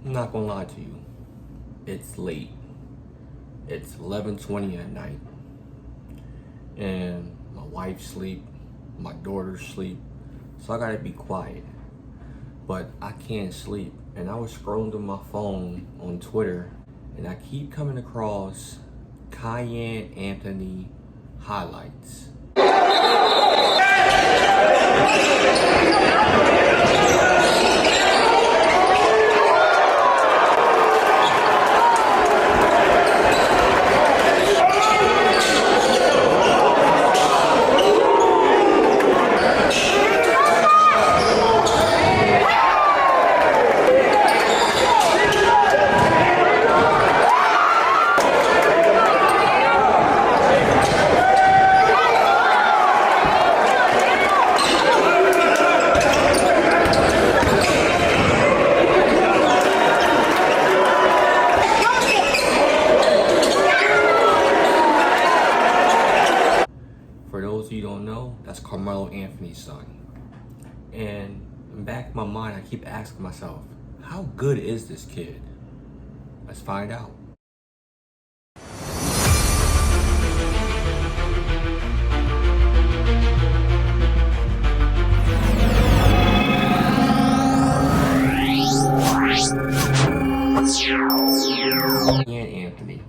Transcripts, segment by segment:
I'm not gonna lie to you. It's late. It's 11:20 at night. And my wife's asleep, my daughter's asleep. So I gotta be quiet. But I can't sleep. And I was scrolling through my phone on Twitter and I keep coming across Kiyan Anthony highlights. For those of you who don't know, that's Carmelo Anthony's son. And in the back of my mind, I keep asking myself, how good is this kid? Let's find out. Kiyan Anthony.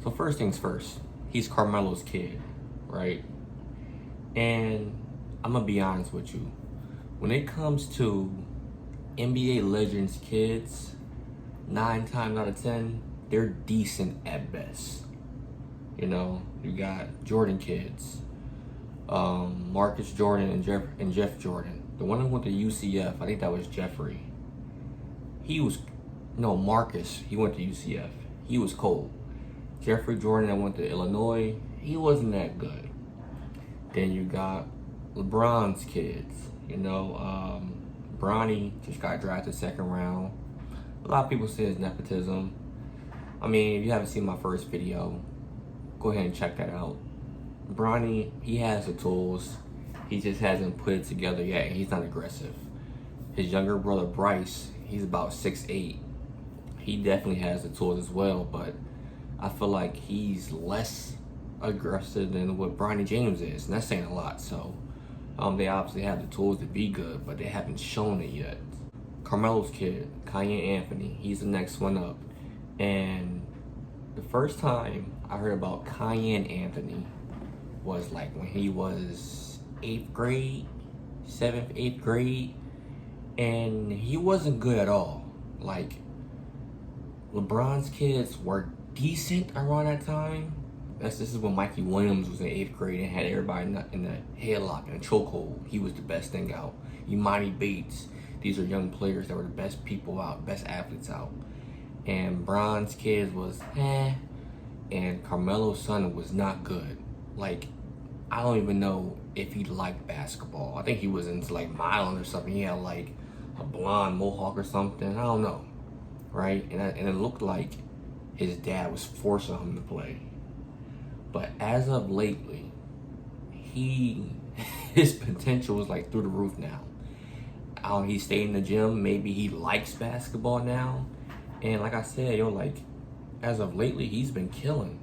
So first things first, he's Carmelo's kid, right? And I'm gonna be honest with you. When it comes to NBA legends kids, 9 times out of 10, they're decent at best. You know, you got Jordan kids, Marcus Jordan and Jeff Jordan. The one who went to UCF, I think that was Jeffrey. Marcus, he went to UCF. He was cold. Jeffrey Jordan that went to Illinois, he wasn't that good. Then you got LeBron's kids, Bronny just got drafted second round. A lot of people say it's nepotism. I mean, if you haven't seen my first video, go ahead and check that out. Bronny, he has the tools. He just hasn't put it together yet. He's not aggressive. His younger brother, Bryce, he's about 6'8". He definitely has the tools as well, but I feel like he's less aggressive than what Bronny James is, and that's saying a lot. So they obviously have the tools to be good, but they haven't shown it yet. Carmelo's kid, Kiyan Anthony, he's the next one up. And the first time I heard about Kiyan Anthony was like when he was 8th grade, 7th, 8th grade, and he wasn't good at all. Like, LeBron's kids were decent around that time. This is when Mikey Williams was in 8th grade and had everybody in the headlock and a chokehold. He was the best thing out. Imani Bates. These are young players that were the best people out, best athletes out. And Bron's kids was and Carmelo's son was not good. Like, I don't even know if he liked basketball. I think he was into like modeling or something. He had like a blonde mohawk or something. I don't know, right? And it looked like his dad was forcing him to play. But as of lately, his potential is like through the roof now. He stayed in the gym. Maybe he likes basketball now. And like I said, as of lately, he's been killing.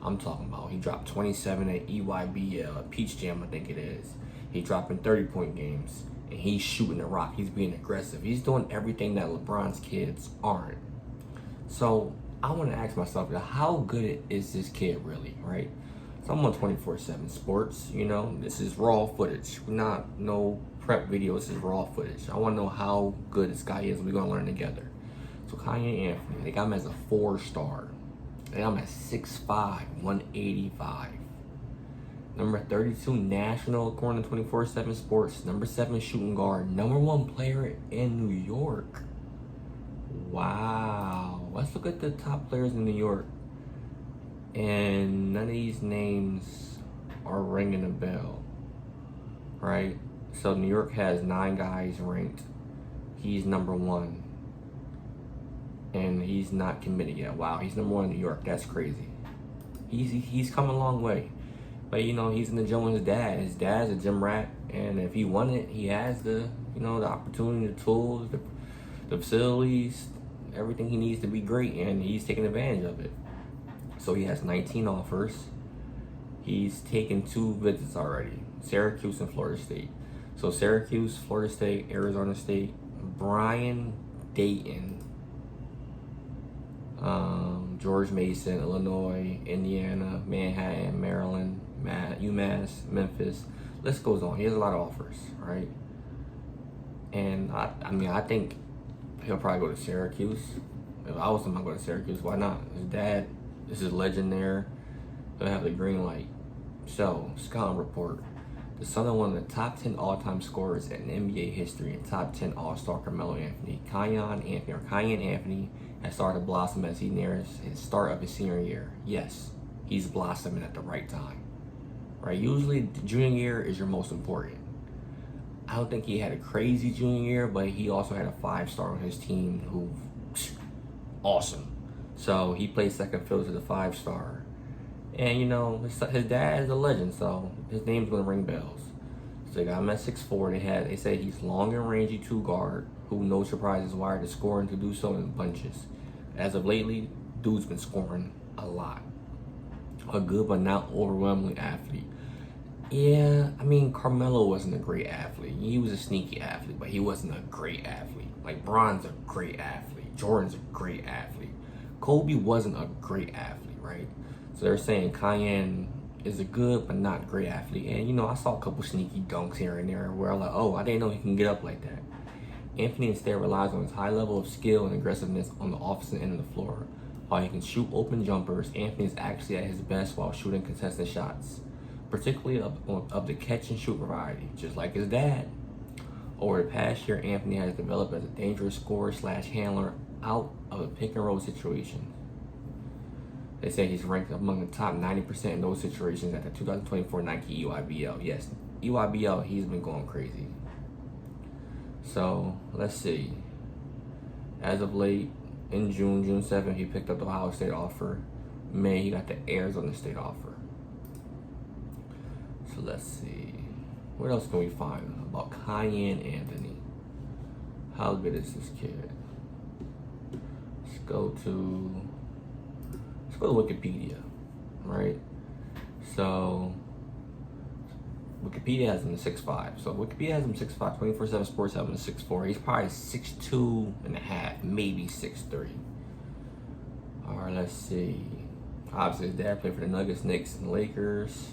I'm talking about he dropped 27 at EYB Peach Jam, I think it is. He dropping 30-point games. And he's shooting the rock. He's being aggressive. He's doing everything that LeBron's kids aren't. So I want to ask myself, how good is this kid really, right? So I'm on 24/7 Sports, This is raw footage. No prep video. This is raw footage. I want to know how good this guy is. We're going to learn together. So Kiyan Anthony, they got him as a 4-star. They got him at 6'5", 185. Number 32 national, according to 24/7 Sports. Number 7 shooting guard. Number 1 player in New York. Wow. Let's look at the top players in New York. And none of these names are ringing a bell, right? So New York has 9 guys ranked. He's number 1. And he's not committed yet. Wow, he's number 1 in New York. That's crazy. He's come a long way. But he's in the gym with his dad. His dad's a gym rat, and if he wanted, he has the the opportunity, the tools, the facilities, everything he needs to be great, and he's taking advantage of it. So he has 19 offers. He's taken 2 visits already, Syracuse and Florida State. So Syracuse, Florida State, Arizona State, Bryan, Dayton, George Mason, Illinois, Indiana, Manhattan, Maryland, UMass, Memphis. List goes on. He has a lot of offers, right? And I think he'll probably go to Syracuse. If I was him, I'd go to Syracuse. Why not? His dad is his legend there. He'll have the green light. So, scouting report. The son of one of the top 10 all-time scorers in NBA history and top 10 all-star Carmelo Anthony. Kiyan Anthony has started to blossom as he nears his start of his senior year. Yes, he's blossoming at the right time. Right? Usually, the junior year is your most important. I don't think he had a crazy junior year, but he also had a 5-star on his team who, awesome. So he played second fiddle to the 5-star. And you know, his dad is a legend, so his name's gonna ring bells. So they got him at 6'4". They say he's long and rangy 2 guard, who no surprise is wired to score and to do so in bunches. As of lately, dude's been scoring a lot. A good but not overwhelmingly athlete. Yeah, I mean, Carmelo wasn't a great athlete. He was a sneaky athlete, but he wasn't a great athlete. Like, Bron's a great athlete. Jordan's a great athlete. Kobe wasn't a great athlete, right? So they're saying Kiyan is a good but not great athlete. And, you know, I saw a couple sneaky dunks here and there where I'm like, oh, I didn't know he can get up like that. Anthony instead relies on his high level of skill and aggressiveness on the offensive end of the floor. While he can shoot open jumpers, Anthony is actually at his best while shooting contested shots, particularly of the catch and shoot variety, just like his dad. Over the past year, Anthony has developed as a dangerous scorer / handler out of a pick and roll situation. They say he's ranked among the top 90% in those situations at the 2024 Nike EYBL. Yes, EYBL, he's been going crazy. So, let's see. As of late, in June 7th, he picked up the Ohio State offer. May, he got the Arizona State offer. So, let's see. What else can we find about Kiyan Anthony? How good is this kid? Let's go to Wikipedia, right? So Wikipedia has him at 6'5". So Wikipedia has him 6'5", 24/7 Sports have him at 6'4". He's probably 6'2.5", maybe 6'3". All right, let's see. Obviously, his dad played for the Nuggets, Knicks, and Lakers.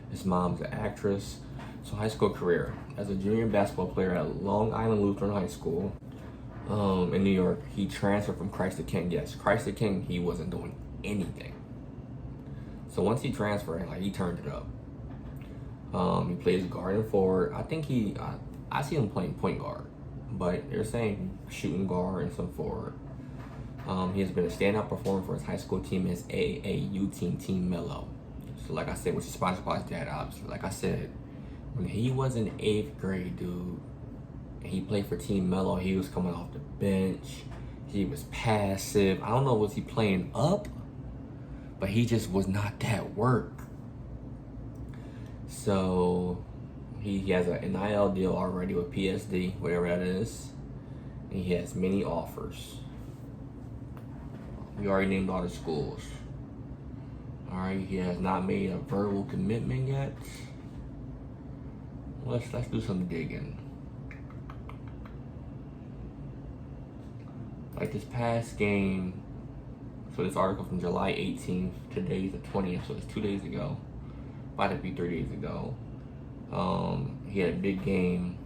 His mom's an actress. So high school career. As a junior basketball player at Long Island Lutheran High School, in New York, he transferred from Christ the King. Yes, Christ the King, he wasn't doing anything. So once he transferred, like, he turned it up. He plays guard and forward. I think I see him playing point guard, but they're saying shooting guard and some forward. He has been a standout performer for his high school team, his AAU team, Team Mello. So like I said, which is sponsored by his dad, obviously. Like I said, when he was in 8th grade, dude, and he played for Team Mello, he was coming off the bench. He was passive. I don't know, was he playing up? But he just was not that work. So he has an NIL deal already with PSD, whatever that is. And he has many offers. We already named all the schools. Alright, he has not made a verbal commitment yet. Let's do some digging. Like this past game, so this article from July 18th, today's the 20th, so it's 2 days ago. Might have been 3 days ago. He had a big game.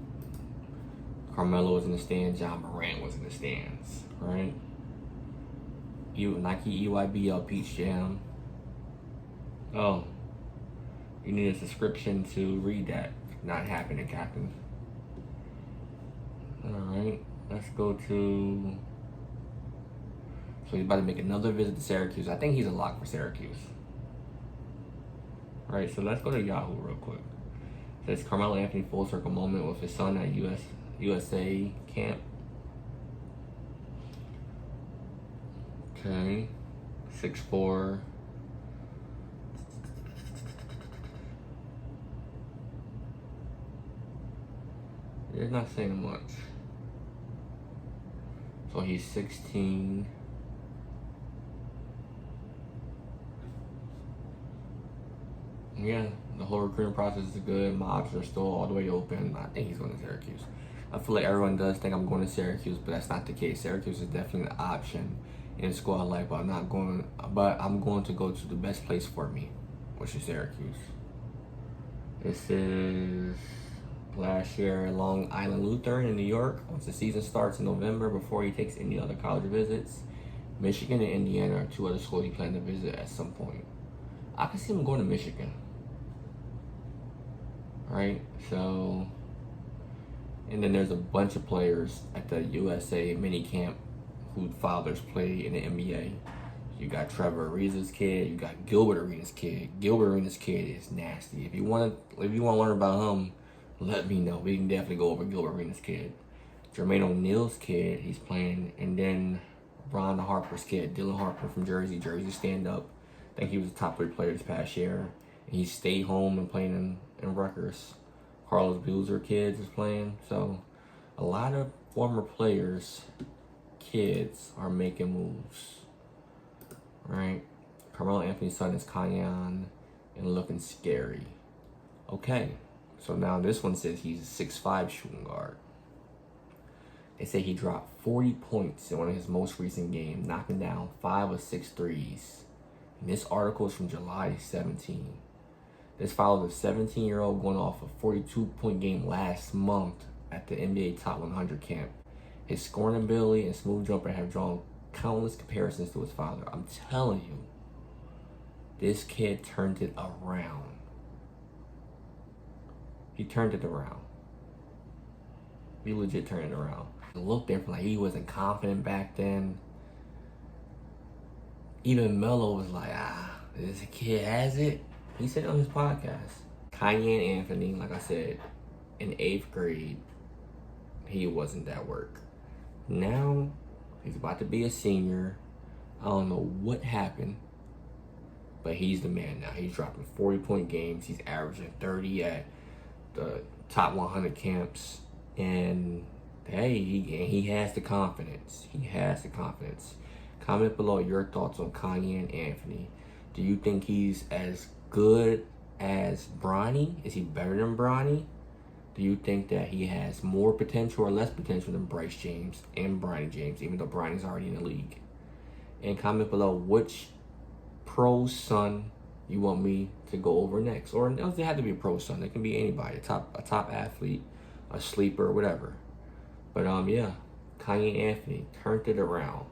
Carmelo was in the stands, John Morant was in the stands, right? Nike EYBL Peach Jam. Oh, you need a subscription to read that. Not happening, Captain. Alright, let's go to... So he's about to make another visit to Syracuse. I think he's a lock for Syracuse. Alright, so let's go to Yahoo real quick. It says Carmelo Anthony full circle moment with his son at USA camp. Okay, 6'4". It's not saying much. So he's 16. Yeah, the whole recruiting process is good. My options are still all the way open. I think he's going to Syracuse. I feel like everyone does think I'm going to Syracuse, but that's not the case. Syracuse is definitely an option in a school I like, but I'm going to go to the best place for me, which is Syracuse. This is last year Long Island Lutheran in New York. Once the season starts in November, before he takes any other college visits, Michigan and Indiana are two other schools he plans to visit at some point. I can see him going to Michigan. Right? So, and then there's a bunch of players at the USA mini camp whose fathers play in the NBA. You got Trevor Ariza's kid. You got Gilbert Arenas' kid. Gilbert Arenas' kid is nasty. If you want to learn about him, let me know. We can definitely go over Gilbert Arenas' kid. Jermaine O'Neal's kid, he's playing, and then Ron Harper's kid, Dylan Harper from Jersey stand up. I think he was a top 3 player this past year. And he stayed home and playing in Rutgers. Carlos Buzer kids is playing. So a lot of former players' kids are making moves. Right? Carmelo Anthony's son is Kiyan and looking scary. Okay. So now this one says he's a 6'5" shooting guard. They say he dropped 40 points in one of his most recent games, knocking down 5 of 6 threes. And this article is from July 17. This follows a 17-year-old going off a 42-point game last month at the NBA Top 100 camp. His scoring ability and smooth jumper have drawn countless comparisons to his father. I'm telling you, this kid turned it around. He turned it around. He legit turned it around. It looked different, like he wasn't confident back then. Even Melo was like, this kid has it. He said on his podcast. Kiyan Anthony, like I said, in 8th grade, he wasn't that work. Now, he's about to be a senior. I don't know what happened, but he's the man now. He's dropping 40-point games. He's averaging 30 at the top 100 camps. And, hey, he has the confidence. He has the confidence. Comment below your thoughts on Kiyan Anthony. Do you think he's as good as Bronny? Is he better than Bronny? Do you think that he has more potential or less potential than Bryce James and Bronny James, even though Bronny's already in the league? And comment below which pro son you want me to go over next. Or it doesn't have to be a pro son. It can be anybody, a top athlete, a sleeper, whatever. But yeah, Kiyan Anthony turned it around.